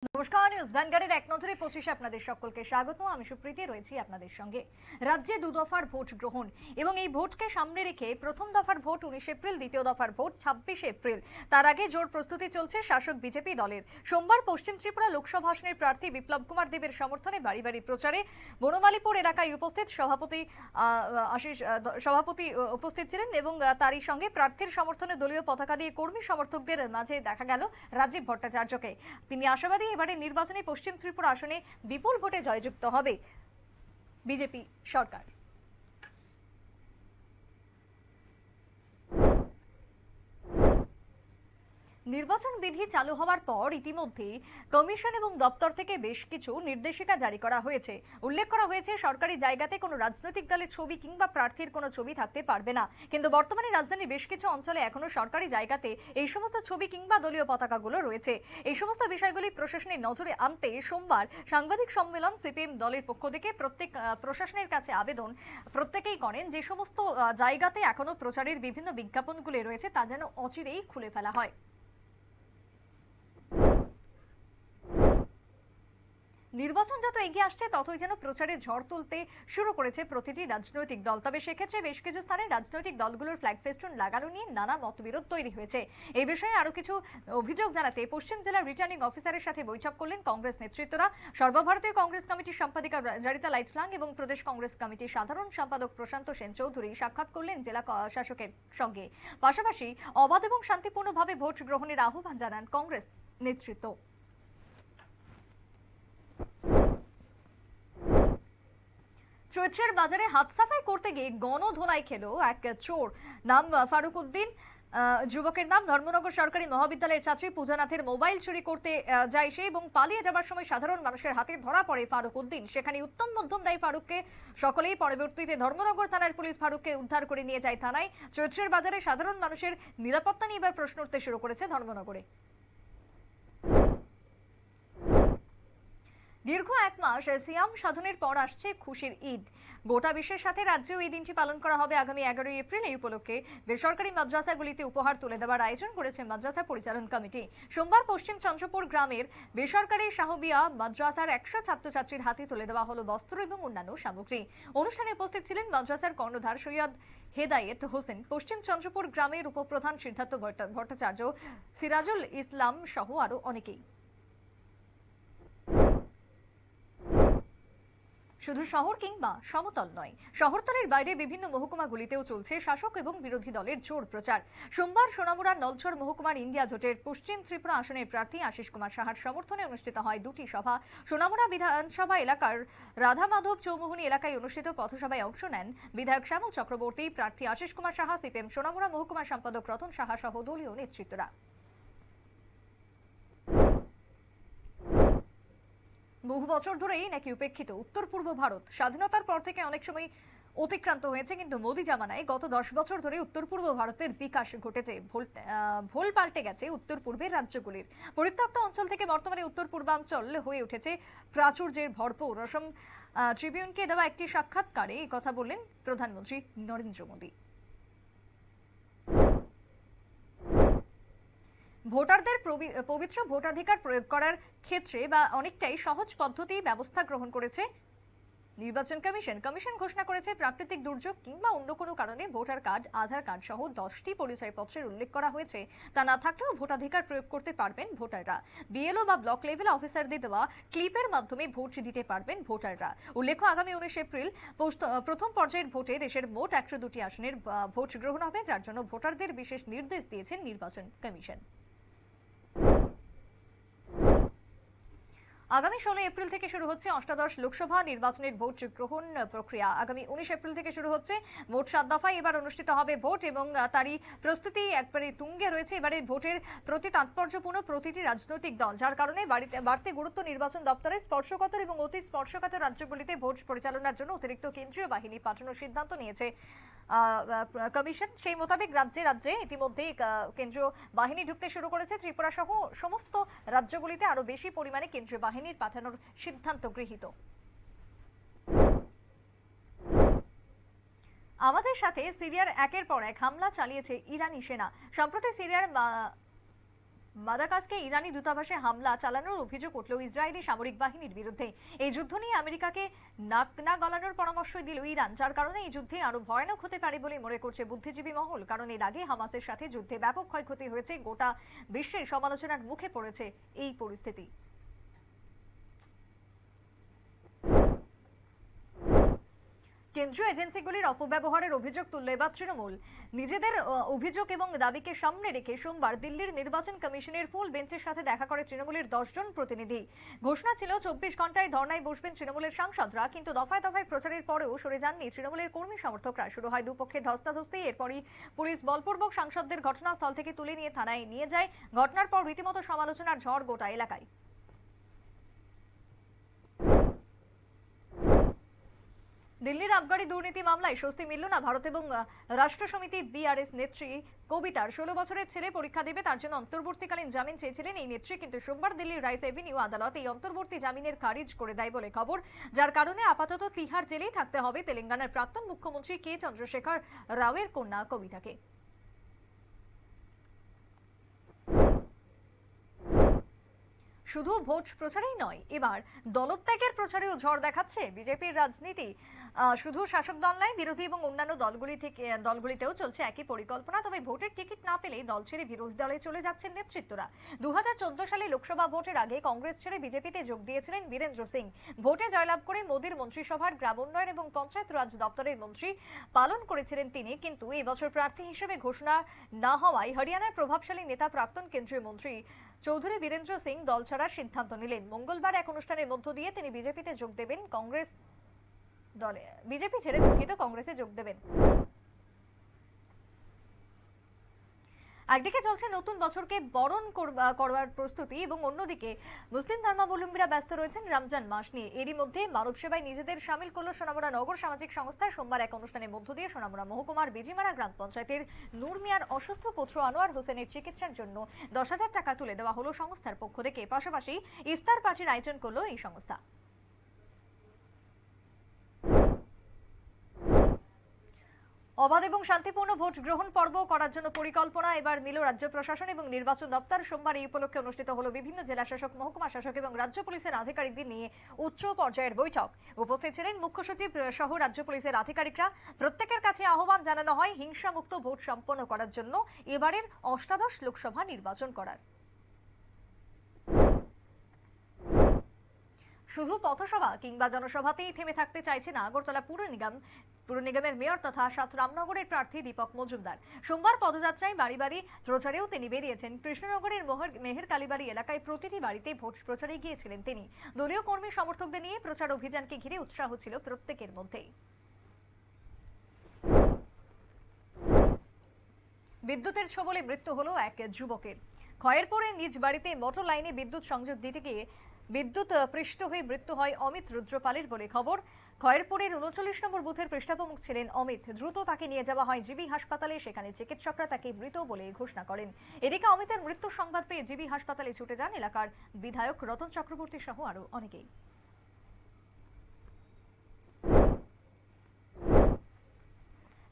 নমস্কার, নিউজ ভ্যানগার্ডের এক নজরে 25 আপনাদের সকলকে স্বাগত। আমি সুপ্রীতি রয়েছি আপনাদের সঙ্গে। রাজ্যে দু দফার ভোট গ্রহণ এবং এই ভোটকে সামনে রেখে প্রথম দফার ভোট 19 এপ্রিল, দ্বিতীয় দফার ভোট 26 এপ্রিল। তার আগে জোর প্রস্তুতি চলছে শাসক বিজেপি দলের। সোমবার পশ্চিম ত্রিপুরা লোকসভা আসনের প্রার্থী বিপ্লব কুমার দেবের সমর্থনে বাড়ি বাড়ি প্রচারে বনমালীপুর এলাকায় উপস্থিত সভাপতি উপস্থিত ছিলেন এবং তারই সঙ্গে প্রার্থীর সমর্থনে দলীয় পতাকা দিয়ে কর্মী সমর্থকদের মাঝে দেখা গেল রাজীব ভট্টাচার্যকে। তিনি আশাবাদী এবারে নির্বাচনে পশ্চিম ত্রিপুরা আসনে বিপুল ভোটে জয়যুক্ত হবে বিজেপি সরকার। নির্বাচন বিধি চালু হওয়ার পর ইতিমধ্যে কমিশন এবং দপ্তর থেকে বেশ কিছু নির্দেশিকা জারি করা হয়েছে। উল্লেখ করা হয়েছে সরকারি জায়গাতে কোনো রাজনৈতিক দলের ছবি কিংবা প্রার্থীর কোনো ছবি থাকতে পারবে না। কিন্তু বর্তমানে রাজধানীর বেশ কিছু অঞ্চলে এখনো সরকারি জায়গাতে এই সমস্ত ছবি কিংবা দলীয় পতাকাগুলো রয়েছে। এই সমস্ত বিষয়গুলি প্রশাসনের নজরে আনতে সোমবার সাংবাদিক সম্মেলন সিপিএম দলের পক্ষ থেকে প্রশাসনের কাছে আবেদন প্রত্যেকেই করেন যে সমস্ত জায়গাতে এখনো প্রচারের বিভিন্ন বিজ্ঞাপনগুলি রয়েছে তা যেন অচিরেই খুলে ফেলা হয়। নির্বাচন যত এগিয়ে আসছে ততই যেন প্রচারে ঝড় তুলতে শুরু করেছে প্রতিটি রাজনৈতিক দল। তবে সেক্ষেত্রে বেশ কিছু স্থানে রাজনৈতিক দলগুলোর ফ্ল্যাগ ফেস্টুন লাগানো নিয়ে নানা মতবিরোধ তৈরি হয়েছে। এই বিষয়ে আরো কিছু অভিযোগ জানাতে পশ্চিম জেলার রিটার্নিং অফিসারের সাথে বৈঠক করলেন কংগ্রেস নেতৃত্বরা। সর্বভারতীয় কংগ্রেস কমিটির সম্পাদিকা জারিতা লাইটফ্লাং এবং প্রদেশ কংগ্রেস কমিটির সাধারণ সম্পাদক প্রশান্ত সেন চৌধুরী সাক্ষাৎ করলেন জেলা শাসকের সঙ্গে। পাশাপাশি অবাধ এবং শান্তিপূর্ণভাবে ভোট গ্রহণের আহ্বান জানান কংগ্রেস নেতৃত্ব। চৈত্রের বাজারে হাত সাফাই করতে গিয়ে গণধোলাই খেলো এক চোর। নাম ফারুক উদ্দিন, যুবকের নাম। ধর্মনগর সরকারি মহাবিদ্যালয়ের ছাত্রী পূজা নাথের মোবাইল চুরি করতে যায় সে এবং পালিয়ে যাবার সময় সাধারণ মানুষের হাতে ধরা পড়ে ফারুক উদ্দিন। সেখানে উত্তম মধ্যম দেয় ফারুককে সকলেই। পরবর্তীতে ধর্মনগর থানার পুলিশ ফারুককে উদ্ধার করে নিয়ে যায় থানায়। চৈত্রের বাজারে সাধারণ মানুষের নিরাপত্তা নিয়ে এবার প্রশ্ন উঠতে শুরু করেছে ধর্মনগরে। দীর্ঘ এক মাস সিয়াম সাধনের পর আসছে খুশির ঈদ। গোটা বিশ্বের সাথে রাজ্যেও এই দিনটি পালন করা হবে আগামী 11 এপ্রিল। এই উপলক্ষে বেসরকারি মাদ্রাসাগুলিতে উপহার তুলে দেওয়ার আয়োজন করেছে মাদ্রাসা পরিচালন কমিটি। সোমবার পশ্চিম চন্দ্রপুর গ্রামের বেসরকারি শাহবিয়া মাদ্রাসার 100 ছাত্রছাত্রীর হাতে তুলে দেওয়া হলো বস্ত্র এবং অন্যান্য সামগ্রী। অনুষ্ঠানে উপস্থিত ছিলেন মাদ্রাসার কর্ণধার সৈয়দ হেদায়েত হোসেন, পশ্চিম চন্দ্রপুর গ্রামের উপপ্রধান সিদ্ধার্থ ভট্টাচার্য, সিরাজুল ইসলাম সহ আরো অনেকেই। শুধু শহর কিংবা সমতল নয়, শহরতলির বাইরে বিভিন্ন মহকুমাগুলিতেও চলছে শাসক এবং বিরোধী দলের জোর প্রচার। সোমবার সোনামুড়ার নলছড় মহকুমার ইন্ডিয়া জোটের পশ্চিম ত্রিপুরা আসনের প্রার্থী আশিস কুমার সাহার সমর্থনে অনুষ্ঠিত হয় দুটি সভা। সোনামুড়া বিধানসভা এলাকার রাধা মাধব চৌমুহনী এলাকায় অনুষ্ঠিত পথসভায় অংশ নেন বিধায়ক শ্যামল চক্রবর্তী, প্রার্থী আশিস কুমার সাহা, সিপিএম সোনামুড়া মহকুমা সম্পাদক রতন সাহা সহ দলীয় নেতৃত্বরা। বহু বছর ধরেই নাকি উপেক্ষিত উত্তর পূর্ব ভারত স্বাধীনতার পর থেকে অনেক সময় অতিক্রান্ত হয়েছে, কিন্তু মোদী জামানায় গত 10 বছর ধরে উত্তর পূর্ব ভারতের বিকাশ ঘটেছে। ভোল পাল্টে গেছে উত্তর পূর্বের রাজ্যগুলির। পরিত্যক্ত অঞ্চল থেকে বর্তমানে উত্তর পূর্বাঞ্চল হয়ে উঠেছে প্রাচুর্যের ভরপুর। অসম ট্রিবিউনকে দেওয়া একটি সাক্ষাৎকারে এই কথা বললেন প্রধানমন্ত্রী নরেন্দ্র মোদী। ভোটারদের পবিত্র ভোটাধিকার প্রয়োগ করার ক্ষেত্রে বা অনেকটাই সহজ পদ্ধতি ব্যবস্থা গ্রহণ করেছে নির্বাচন কমিশন। কমিশন ঘোষণা করেছে প্রাকৃতিক দুর্যোগ কিংবা অন্য কোনো কারণে ভোটার কার্ড, আধার কার্ড সহ 10টি পরিচয়পত্রের উল্লেখ করা হয়েছে তা না থাকলেও ভোটাধিকার প্রয়োগ করতে পারবেন ভোটাররা। বিএলও বা ব্লক লেভেল অফিসারদের দেওয়া ক্লিপের মাধ্যমে ভোট দিতে পারবেন ভোটাররা। উল্লেখ্য, আগামী 19 এপ্রিল প্রথম পর্যায়ের ভোটে দেশের মোট 102টি আসনের ভোট গ্রহণ হবে, যার জন্য ভোটারদের বিশেষ নির্দেশ দিয়েছেন নির্বাচন কমিশন। আগামী 16 এপ্রিল থেকে শুরু হচ্ছে অষ্টাদশ লোকসভা নির্বাচনের ভোট গ্রহণ প্রক্রিয়া। আগামী 19 এপ্রিল থেকে শুরু হচ্ছে। মোট 7 দফায় এবার অনুষ্ঠিত হবে ভোট এবং তারই প্রস্তুতি একবারে তুঙ্গে রয়েছে। এবারে ভোটের প্রতি তাৎপর্যপূর্ণ প্রতিটি রাজনৈতিক দল, যার কারণে বাড়তি গুরুত্ব নির্বাচন দপ্তরের। স্পর্শকাতর এবং অতি স্পর্শকাতর রাজ্যগুলিতে ভোট পরিচালনার জন্য অতিরিক্ত কেন্দ্রীয় বাহিনী পাঠানোর সিদ্ধান্ত নিয়েছে কমিশন। সেই মোতাবেক রাজ্যে রাজ্যে ইতিমধ্যেই কেন্দ্রীয় বাহিনী ঢুকতে শুরু করেছে। ত্রিপুরা সহ সমস্ত রাজ্যগুলিতে আরো বেশি পরিমাণে কেন্দ্রীয় বাহিনীর পাঠানোর সিদ্ধান্ত গৃহীত। আমাদের সাথে সিরিয়ার একের পর এক হামলা চালিয়েছে ইরানি সেনা। সম্প্রতি সিরিয়ার মাদাগাস্কে ইরানি দূতাবাসে হামলা চালানোর অভিযোগ উঠল ইসরায়েলি সামরিক বাহিনীর বিরুদ্ধে। এই যুদ্ধ নিয়ে আমেরিকাকে নাক না গলানোর পরামর্শ দিল ইরান, যার কারণে এই যুদ্ধে আরো ভয়ানক হতে পারে বলে মনে করছে বুদ্ধিজীবী মহল। কারণ এর আগে হামাসের সাথে যুদ্ধে ব্যাপক ক্ষয়ক্ষতি হয়েছে, গোটা বিশ্বের সমালোচনার মুখে পড়েছে এই পরিস্থিতি। কেন্দ্রীয় এজেন্সিগুলির অপব্যবহারের অভিযোগ তুলল এবার তৃণমূল। নিজেদের অভিযোগ এবং দাবিকে সামনে রেখে সোমবার দিল্লির নির্বাচন কমিশনের ফুল বেঞ্চের সাথে দেখা করে তৃণমূলের 10 জন প্রতিনিধি। ঘোষণা ছিল 24 ঘন্টায় ধর্নায় বসবেন তৃণমূলের সাংসদরা, কিন্তু দফায় দফায় প্রচারের পরেও সরে যাননি তৃণমূলের কর্মী সমর্থকরা। শুরু হয় দুপক্ষের ধস্তাধস্তি। এরপরই পুলিশ বলপূর্বক সাংসদদের ঘটনাস্থল থেকে তুলে নিয়ে থানায় নিয়ে যায়। ঘটনার পর রীতিমতো সমালোচনার ঝড় গোটা এলাকায়। দিল্লির আবগারি দুর্নীতি মামলায় স্বস্তি মিলল না ভারত এবং রাষ্ট্র সমিতি বিআরএস নেত্রী কবিতার। 16 বছরের ছেলে পরীক্ষা দেবে, তার জন্য অন্তর্বর্তীকালীন জামিন চেয়েছিলেন এই নেত্রী, কিন্তু সোমবার দিল্লির রাইস এভিনিউ আদালত এই অন্তর্বর্তী জামিনের খারিজ করে দেয় বলে খবর, যার কারণে আপাতত তিহার জেলেই থাকতে হবে তেলেঙ্গানার প্রাক্তন মুখ্যমন্ত্রী কে চন্দ্রশেখর রাওয়ের কন্যা কবিতাকে। শুধু ভোট প্রচারেই নয়, এবার দলত্যাগের প্রচারেও ঝড় দেখাচ্ছে বিজেপির রাজনীতি। শুধু শাসক দল নয়, বিরোধী এবং অন্যান্য দলগুলিতেও চলছে একই পরিকল্পনা। তবে ভোটের টিকিট না পেলে দল ছেড়ে বিরোধী দলে চলে যাচ্ছেন নেতৃত্বরা। 2014 সালে লোকসভা ভোটের আগে কংগ্রেস ছেড়ে বিজেপিতে যোগ দিয়েছিলেন বীরেন্দ্র সিং। ভোটে জয়লাভ করে মোদীর মন্ত্রিসভার গ্রাম উন্নয়ন এবং পঞ্চায়েত রাজ দপ্তরের মন্ত্রী পালন করেছিলেন তিনি, কিন্তু এবছর প্রার্থী হিসেবে ঘোষণা না হওয়ায় হরিয়ানার প্রভাবশালী নেতা প্রাক্তন কেন্দ্রীয় মন্ত্রী চৌধুরী বীরেন্দ্র সিং দল ছাড়ার সিদ্ধান্ত নিলেন। মঙ্গলবার এক অনুষ্ঠানের মধ্য দিয়ে তিনি বিজেপিতে যোগ দেবেন, বিজেপি ছেড়ে কংগ্রেসে যোগ দেবেন। একদিকে চলছে নতুন বছরকে বরণ করবার প্রস্তুতি এবং অন্যদিকে মুসলিম ধর্মাবলম্বীরা ব্যস্ত রয়েছেন রমজান মাস নিয়ে। এরই মধ্যে মানব সেবায় নিজেদের সামিল করল সোনামুড়া নগর সামাজিক সংস্থায়। সোমবার এক অনুষ্ঠানের মধ্য দিয়ে সোনামুড়া মহকুমার বেজিমারা গ্রাম পঞ্চায়েতের নূর মিয়ার অসুস্থ পুত্র আনোয়ার হোসেনের চিকিৎসার জন্য 10,000 টাকা তুলে দেওয়া হলো সংস্থার পক্ষ থেকে। পাশাপাশি ইফতার পার্টির আয়োজন করলো এই সংস্থা। অবাধ এবং শান্তিপূর্ণ ভোট গ্রহণ পর্ব করার জন্য পরিকল্পনা এবার নিল রাজ্য প্রশাসন এবং নির্বাচন দপ্তর। সোমবার এই উপলক্ষে অনুষ্ঠিত হলো বিভিন্ন জেলা শাসক, মহকুমা শাসক এবং রাজ্য পুলিশের আধিকারিকদের নিয়ে উচ্চ পর্যায়ের বৈঠক। উপস্থিত ছিলেন মুখ্য সচিব সহ রাজ্য পুলিশের আধিকারিকরা। প্রত্যেকের কাছে আহ্বান জানানো হয় হিংসামুক্ত ভোট সম্পন্ন করার জন্য এবারের অষ্টাদশ লোকসভা নির্বাচন করার। শুধু পথসভা কিংবা জনসভাতেই থেমে থাকতে চাইছে না আগরতলা পুর নিগমের মেয়র তথা সাত রামনগরের প্রার্থী দীপক মজুমদার। সোমবার পদযাত্রায় বাড়ি বাড়ি প্রচারেও তিনি বেরিয়েছেন। কৃষ্ণনগরের মেহের কালীবাড়ি এলাকায় প্রতিটি বাড়িতে ভোট প্রচারে গিয়েছিলেন তিনি। দলীয় কর্মী সমর্থকদের নিয়ে প্রচার অভিযানকে ঘিরে উৎসাহ ছিল প্রত্যেকের মধ্যেই। বিদ্যুতের ছোবলে মৃত্যু হলো এক যুবকের। খয়েরপুরে নিজ বাড়িতে মোটর লাইনে বিদ্যুৎ সংযোগ দিতে গিয়ে বিদ্যুৎ পৃষ্ঠ হয়ে মৃত্যু হয় অমিত রুদ্রপালের বলে খবর। খয়েরপুরের 39 নম্বর বুথের পৃষ্ঠাপ্রমুখ ছিলেন অমিত। দ্রুত তাকে নিয়ে যাওয়া হয় জিবি হাসপাতালে, সেখানে চিকিৎসকরা তাকে মৃত বলে ঘোষণা করেন। এদিকে অমিতের মৃত্যুর সংবাদ পেয়ে জিবি হাসপাতালে ছুটে যান এলাকার বিধায়ক রতন চক্রবর্তী সহ আরো অনেকেই।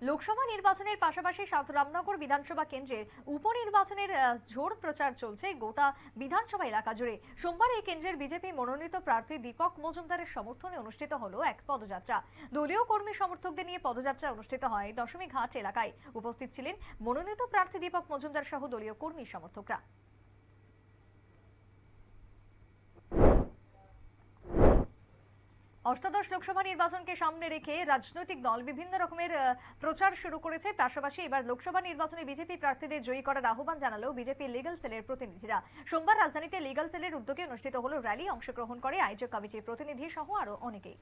লোকসভা নির্বাচনের পাশাপাশি সাউথ রামনগর বিধানসভা কেন্দ্রের উপনির্বাচনের জোর প্রচার চলছে গোটা বিধানসভা এলাকা জুড়ে। সোমবার এই কেন্দ্রের বিজেপি মনোনীত প্রার্থী দীপক মজুমদারের সমর্থনে অনুষ্ঠিত হলো এক পদযাত্রা। দলীয় কর্মী সমর্থকদের নিয়ে পদযাত্রা অনুষ্ঠিত হয় দশমীঘাট এলাকায়। উপস্থিত ছিলেন মনোনীত প্রার্থী দীপক মজুমদার সহ দলীয় কর্মী সমর্থকরা। অষ্টাদশ লোকসভা নির্বাচনকে সামনে রেখে রাজনৈতিক দল বিভিন্ন রকমের প্রচার শুরু করেছে। পাশাপাশি এবার লোকসভা নির্বাচনে বিজেপি প্রার্থীদের জয়ী করার আহ্বান জানালো বিজেপি লিগ্যাল সেলের প্রতিনিধিরা। সোমবার রাজধানীতে লিগ্যাল সেলের উদ্যোগে অনুষ্ঠিত হলো র্যালি। অংশগ্রহণ করে আয়োজক কমিটির প্রতিনিধি সহ আরো অনেকেই।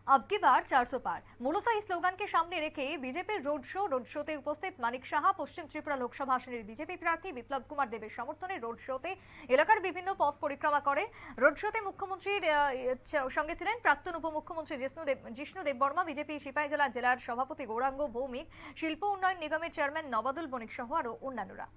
আবকি বার 400 পার, মূলত এই স্লোগানকে সামনে রেখে বিজেপির রোড শোতে উপস্থিত মানিক সাহা পশ্চিম ত্রিপুরা লোকসভা আসনের বিজেপি প্রার্থী বিপ্লব কুমার দেবের সমর্থনে রোড শোতে এলাকার বিভিন্ন পথ পরিক্রমা করে। রোড শোতে মুখ্যমন্ত্রীর সঙ্গে ছিলেন প্রাক্তন উপমুখ্যমন্ত্রী জিষ্ণু দেববর্মা, বিজেপি সিপাহীজলা জেলার সভাপতি গৌরাঙ্গ ভৌমিক, শিল্প উন্নয়ন নিগমের চেয়ারম্যান নবাদুল বণিক সহ আরো অন্যান্যরা।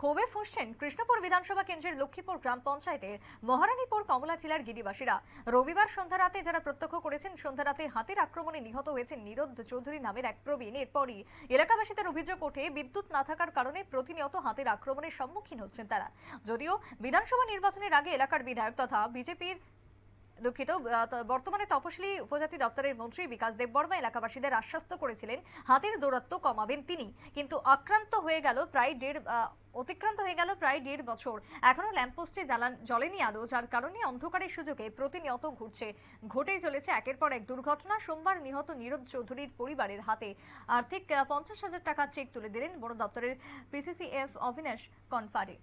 ক্ষোভে ফুঁসছেন কৃষ্ণপুর বিধানসভা কেন্দ্রের লক্ষ্মীপুর গ্রাম পঞ্চায়েতের মহারানীপুর কমলা জেলার গিরিবাসীরা। রবিবার সন্ধ্যা রাতে যারা প্রত্যক্ষ করেছেন, সন্ধ্যা রাতে হাতির আক্রমণে নিহত হয়েছেন নীরদ চৌধুরী নামের এক প্রবীণ। এরপরই এলাকাবাসীদের অভিযোগ ওঠে, বিদ্যুৎ না থাকার কারণে প্রতিনিয়ত হাতির আক্রমণের সম্মুখীন হচ্ছেন তারা। যদিও বিধানসভা নির্বাচনের আগে এলাকার বিধায়ক তথা বিজেপির বর্তমানে তপশিলি উপজাতি দপ্তরের মন্ত্রী বিকাশ দেববর্মা এলাকাবাসীদের আশ্বস্ত করেছিলেন হাতির দৌরাত্ম্য কমাবেন তিনি, কিন্তু অতিক্রান্ত হয়ে গেল প্রায় 1.5 বছর, এখনো ল্যাম্পপোস্টে জ্বলেনি আলো, যার কারণে অন্ধকারের সুযোগে প্রতিনিয়ত ঘটেই চলেছে একের পর এক দুর্ঘটনা। সোমবার নিহত নীরদ চৌধুরীর পরিবারের হাতে আর্থিক 50,000 টাকা চেক তুলে দিলেন বন দপ্তরের পিসিসিএফ অবিনাশ কনফারে।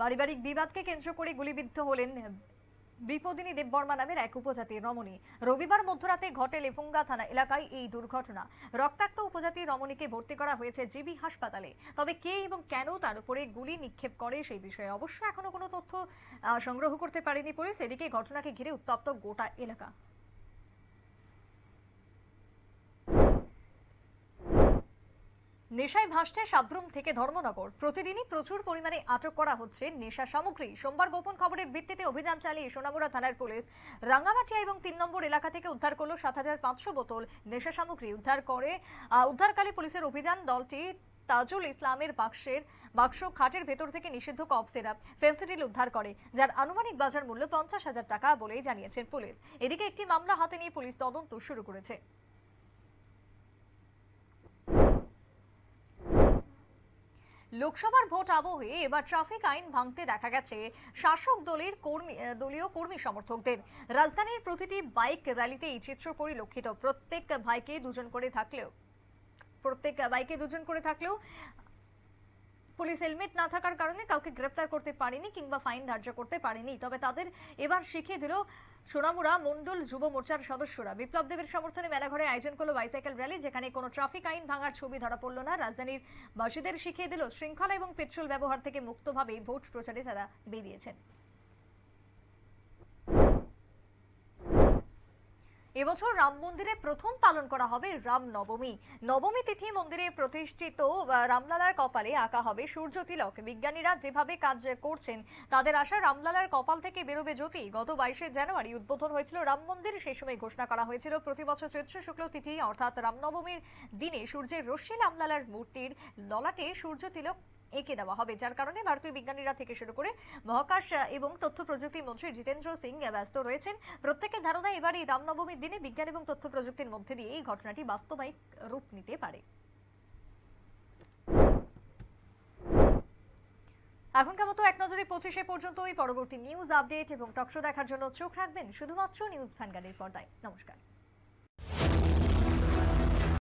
পারিবারিক বিবাদকে কেন্দ্র করে গুলিবিদ্ধ হলেন বিপদিনী দেববর্মা নামের এক উপজাতি রমণী। রবিবার মধ্যরাতে ঘটে লেফুঙ্গা থানা এলাকায় এই দুর্ঘটনা। রক্তাক্ত উপজাতি রমণীকে ভর্তি করা হয়েছে জিবি হাসপাতালে। তবে কে এবং কেন তার উপরে গুলি নিক্ষেপ করে সেই বিষয়ে অবশ্য এখনো কোনো তথ্য সংগ্রহ করতে পারেনি পুলিশ। এদিকে ঘটনাকে ঘিরে উত্তপ্ত গোটা এলাকা। নেশায় ভাসছে সাব্রুম থেকে ধর্মনগর। প্রতিদিনই প্রচুর পরিমাণে আটক করা হচ্ছে নেশা সামগ্রী। সোমবার গোপন খবরের ভিত্তিতে অভিযান চালিয়ে সোনামুড়া থানার পুলিশ রাঙ্গামাটিয়া এবং 3 নম্বর এলাকা থেকে উদ্ধার করল 7,500 বোতল নেশা সামগ্রী। উদ্ধারকালে পুলিশের অভিযান দলটি তাজুল ইসলামের বাক্স খাটের ভেতর থেকে নিষিদ্ধ কফ সিরাপ ফেন্সিডিল উদ্ধার করে, যার আনুমানিক বাজার মূল্য 50,000 টাকা বলেই জানিয়েছেন পুলিশ। এদিকে একটি মামলা হাতে নিয়ে পুলিশ তদন্ত শুরু করেছে। লোকসভার ভোট আবহে এবার ট্রাফিক আইন ভাঙতে দেখা গেছে শাসক দলীয় কর্মী সমর্থকদের। রাজধানীর প্রতিটি বাইক র্যালিতে এই চিত্র পরিলক্ষিত। প্রত্যেক বাইকে দুজন করে থাকলেও পুলিশ হেলমেট না থাকার কারণে কাউকে গ্রেফতার করতে পারেনি কিংবা ফাইন ধার্য করতে পারেনি। তবে তাদের এবার শিখিয়ে দিল সোনামুড়া মন্ডল যুব মোর্চার সদস্যরা। বিপ্লব দেবের সমর্থনে মেলাঘরে আয়োজন করলো বাইসাইকেল র্যালি, যেখানে কোনো ট্রাফিক আইন ভাঙার ছবি ধরা পড়ল না। রাজধানীর বাসীদের শিখিয়ে দিল শৃঙ্খলা এবং পেট্রোল ব্যবহার থেকে মুক্তভাবে ভোট প্রচারে তারা বেরিয়েছেন। এবছর রাম মন্দিরে প্রথম পালন করা হবে রাম নবমী। নবমী তিথি মন্দিরে প্রতিষ্ঠিত রামলালার কপালে আঁকা হবে সূর্য তিলক। বিজ্ঞানীরা যেভাবে কাজ করছেন, তাদের আশা রামলালার কপাল থেকে বেরোবে জ্যোতি। গত 22শে জানুয়ারি উদ্বোধন হয়েছিল রাম মন্দির। সেই সময় ঘোষণা করা হয়েছিল প্রতি বছর চৈত্র শুক্ল তিথি অর্থাৎ রামনবমীর দিনে সূর্যের রশ্মি রামলালার মূর্তির ললাটে সূর্য তিলক এঁকে দেওয়া হবে, যার কারণে ভারতীয় বিজ্ঞানীরা থেকে শুরু করে মহাকাশ এবং তথ্য প্রযুক্তি মন্ত্রী জিতেন্দ্র সিং ব্যস্ত রয়েছেন। প্রত্যেকের ধারণা এবার এই রামনবমীর দিনে বিজ্ঞান এবং তথ্য প্রযুক্তির মধ্যে দিয়ে এই ঘটনাটি বাস্তবায়িক রূপ নিতে পারে। এখনকার মতো এক নজরে 25শে পর্যন্তই। পরবর্তী নিউজ আপডেট এবং টকশো দেখার জন্য চোখ রাখবেন শুধুমাত্র নিউজ ভ্যানগার্ডের পর্দায়। নমস্কার।